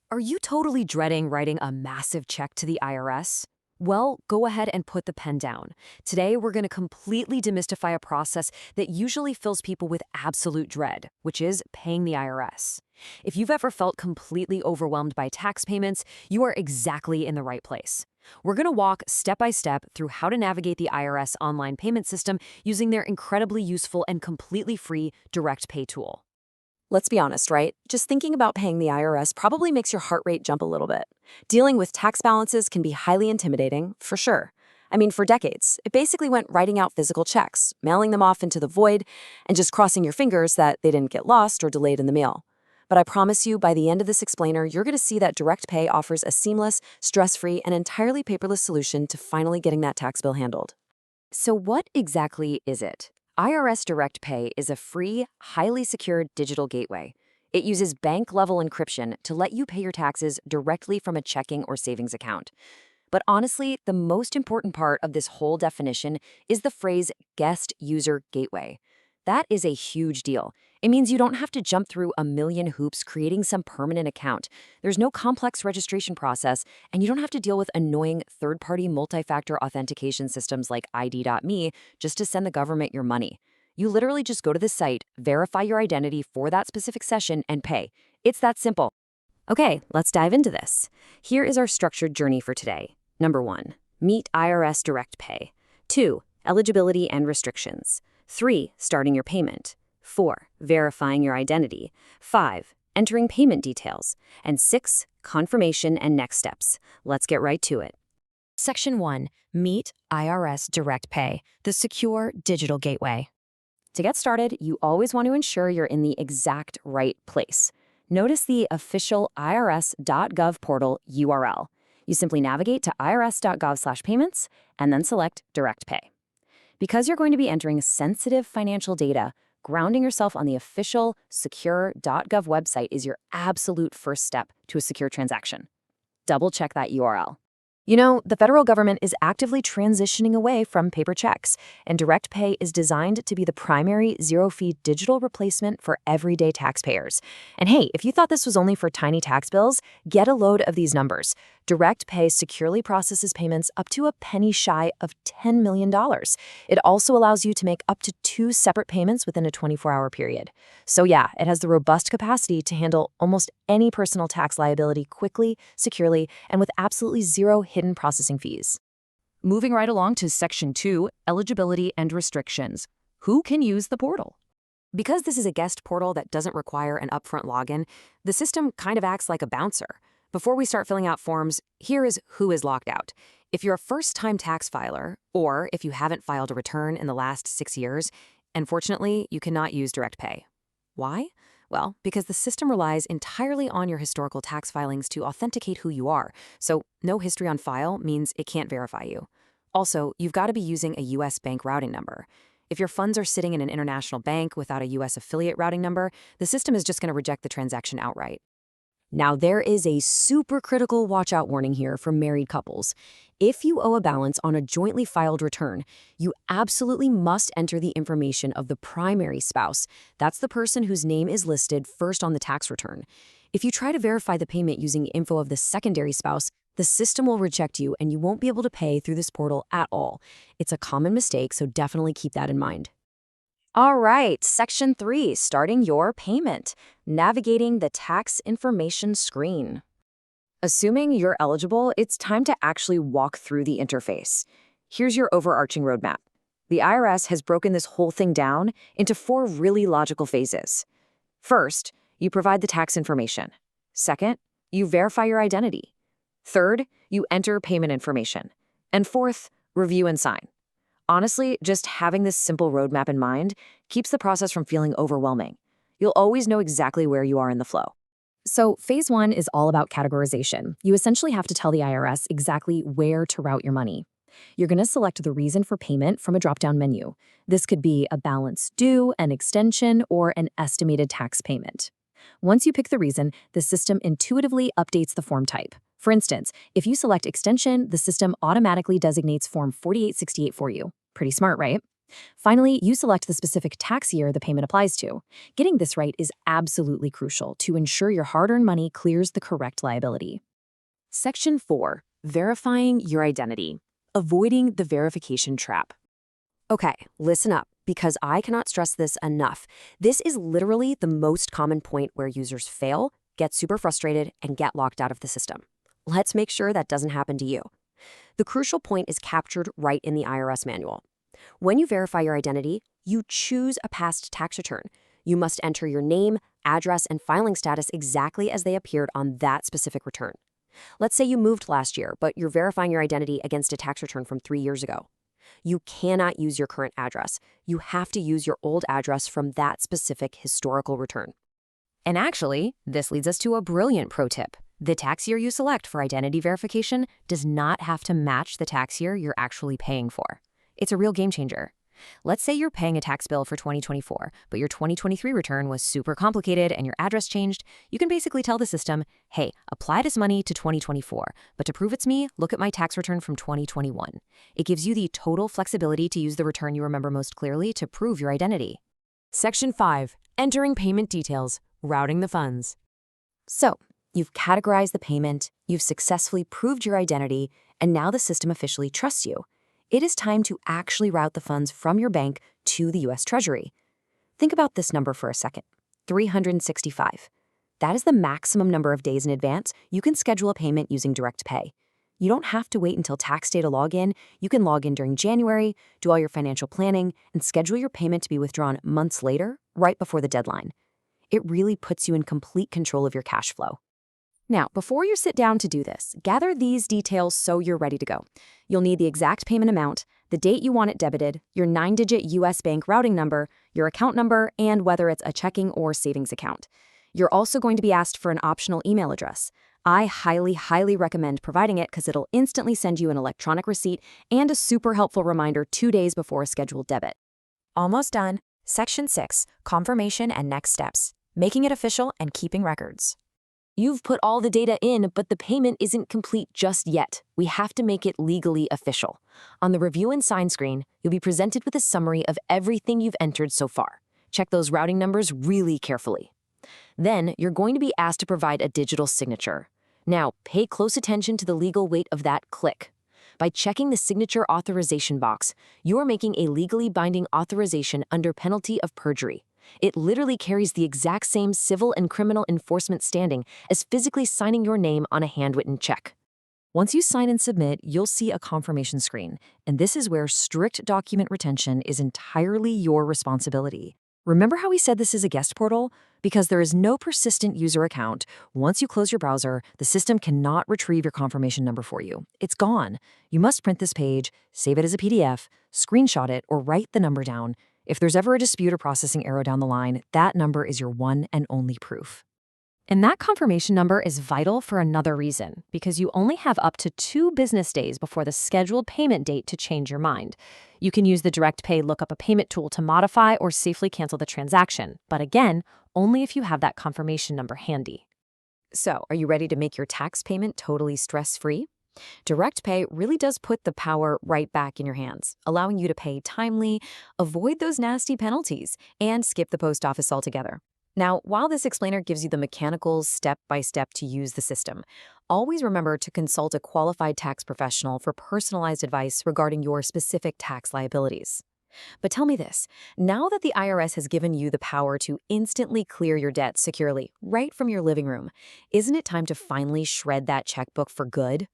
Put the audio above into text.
Are you totally dreading writing a massive check to the IRS? Well, go ahead and put the pen down. Today, we're going to completely demystify a process that usually fills people with absolute dread, which is paying the IRS. If you've ever felt completely overwhelmed by tax payments, you are exactly in the right place. We're going to walk step by step through how to navigate the IRS online payment system using their incredibly useful and completely free Direct Pay tool. Let's be honest, right? Just thinking about paying the IRS probably makes your heart rate jump a little bit. Dealing with tax balances can be highly intimidating, for sure. I mean, for decades, it basically went writing out physical checks, mailing them off into the void, and just crossing your fingers that they didn't get lost or delayed in the mail. But I promise you, by the end of this explainer, you're going to see that Direct Pay offers a seamless, stress-free, and entirely paperless solution to finally getting that tax bill handled. So what exactly is it? IRS Direct Pay is a free, highly secure digital gateway. It uses bank-level encryption to let you pay your taxes directly from a checking or savings account. But honestly, the most important part of this whole definition is the phrase guest user gateway. That is a huge deal. It means you don't have to jump through a million hoops creating some permanent account. There's no complex registration process, and you don't have to deal with annoying third-party multi-factor authentication systems like ID.me just to send the government your money. You literally just go to the site, verify your identity for that specific session, and pay. It's that simple. Okay, let's dive into this. Here is our structured journey for today. Number 1, meet IRS Direct Pay. 2, eligibility and restrictions. 3, starting your payment. 4, verifying your identity. 5, entering payment details. And 6, confirmation and next steps. Let's get right to it. Section 1, meet IRS Direct Pay, the secure digital gateway. To get started, you always want to ensure you're in the exact right place. Notice the official irs.gov portal URL. You simply navigate to irs.gov/payments and then select Direct Pay. Because you're going to be entering sensitive financial data, grounding yourself on the official secure.gov website is your absolute first step to a secure transaction. Double-check that URL. You know, the federal government is actively transitioning away from paper checks, and Direct Pay is designed to be the primary zero-fee digital replacement for everyday taxpayers. And hey, if you thought this was only for tiny tax bills, get a load of these numbers. Direct Pay securely processes payments up to a penny shy of $10 million. It also allows you to make up to 2 separate payments within a 24-hour period. So yeah, it has the robust capacity to handle almost any personal tax liability quickly, securely, and with absolutely zero hidden processing fees. Moving right along to Section 2, eligibility and restrictions. Who can use the portal? Because this is a guest portal that doesn't require an upfront login, the system kind of acts like a bouncer. Before we start filling out forms, here is who is locked out. If you're a first-time tax filer, or if you haven't filed a return in the last 6 years, unfortunately, you cannot use Direct Pay. Why? Well, because the system relies entirely on your historical tax filings to authenticate who you are, so no history on file means it can't verify you. Also, you've got to be using a U.S. bank routing number. If your funds are sitting in an international bank without a U.S. affiliate routing number, the system is just going to reject the transaction outright. Now, there is a super critical watch-out warning here for married couples. If you owe a balance on a jointly filed return, you absolutely must enter the information of the primary spouse. That's the person whose name is listed first on the tax return. If you try to verify the payment using info of the secondary spouse, the system will reject you and you won't be able to pay through this portal at all. It's a common mistake, so definitely keep that in mind. All right, Section 3, starting your payment, navigating the tax information screen. Assuming you're eligible, it's time to actually walk through the interface. Here's your overarching roadmap. The IRS has broken this whole thing down into 4 really logical phases. First, you provide the tax information. Second, you verify your identity. Third, you enter payment information. And fourth, review and sign. Honestly, just having this simple roadmap in mind keeps the process from feeling overwhelming. You'll always know exactly where you are in the flow. So phase 1 is all about categorization. You essentially have to tell the IRS exactly where to route your money. You're going to select the reason for payment from a drop-down menu. This could be a balance due, an extension, or an estimated tax payment. Once you pick the reason, the system intuitively updates the form type. For instance, if you select extension, the system automatically designates Form 4868 for you. Pretty smart, right? Finally, you select the specific tax year the payment applies to. Getting this right is absolutely crucial to ensure your hard-earned money clears the correct liability. Section 4. Verifying your identity. Avoiding the verification trap. Okay, listen up, because I cannot stress this enough. This is literally the most common point where users fail, get super frustrated, and get locked out of the system. Let's make sure that doesn't happen to you. The crucial point is captured right in the IRS manual. When you verify your identity, you choose a past tax return. You must enter your name, address, and filing status exactly as they appeared on that specific return. Let's say you moved last year, but you're verifying your identity against a tax return from 3 years ago. You cannot use your current address. You have to use your old address from that specific historical return. And actually, this leads us to a brilliant pro tip. The tax year you select for identity verification does not have to match the tax year you're actually paying for. It's a real game changer. Let's say you're paying a tax bill for 2024, but your 2023 return was super complicated and your address changed. You can basically tell the system, hey, apply this money to 2024, but to prove it's me, look at my tax return from 2021. It gives you the total flexibility to use the return you remember most clearly to prove your identity. Section 5. Entering payment details, routing the funds. So, you've categorized the payment, you've successfully proved your identity, and now the system officially trusts you. It is time to actually route the funds from your bank to the U.S. Treasury. Think about this number for a second, 365. That is the maximum number of days in advance you can schedule a payment using Direct Pay. You don't have to wait until tax day to log in. You can log in during January, do all your financial planning, and schedule your payment to be withdrawn months later, right before the deadline. It really puts you in complete control of your cash flow. Now, before you sit down to do this, gather these details so you're ready to go. You'll need the exact payment amount, the date you want it debited, your 9-digit U.S. bank routing number, your account number, and whether it's a checking or savings account. You're also going to be asked for an optional email address. I highly recommend providing it because it'll instantly send you an electronic receipt and a super helpful reminder 2 days before a scheduled debit. Almost done. Section 6. Confirmation and next steps. Making it official and keeping records. You've put all the data in, but the payment isn't complete just yet. We have to make it legally official. On the Review and Sign screen, you'll be presented with a summary of everything you've entered so far. Check those routing numbers really carefully. Then, you're going to be asked to provide a digital signature. Now, pay close attention to the legal weight of that click. By checking the signature authorization box, you are making a legally binding authorization under penalty of perjury. It literally carries the exact same civil and criminal enforcement standing as physically signing your name on a handwritten check. Once you sign and submit, you'll see a confirmation screen, and this is where strict document retention is entirely your responsibility. Remember how we said this is a guest portal? Because there is no persistent user account, once you close your browser, the system cannot retrieve your confirmation number for you. It's gone. You must print this page, save it as a PDF, screenshot it, or write the number down. If there's ever a dispute or processing error down the line, that number is your one and only proof. And that confirmation number is vital for another reason, because you only have up to 2 business days before the scheduled payment date to change your mind. You can use the Direct Pay Look Up a Payment tool to modify or safely cancel the transaction, but again, only if you have that confirmation number handy. So, are you ready to make your tax payment totally stress-free? Direct Pay really does put the power right back in your hands, allowing you to pay timely, avoid those nasty penalties, and skip the post office altogether. Now, while this explainer gives you the mechanical step-by-step to use the system, always remember to consult a qualified tax professional for personalized advice regarding your specific tax liabilities. But tell me this, now that the IRS has given you the power to instantly clear your debt securely right from your living room, isn't it time to finally shred that checkbook for good?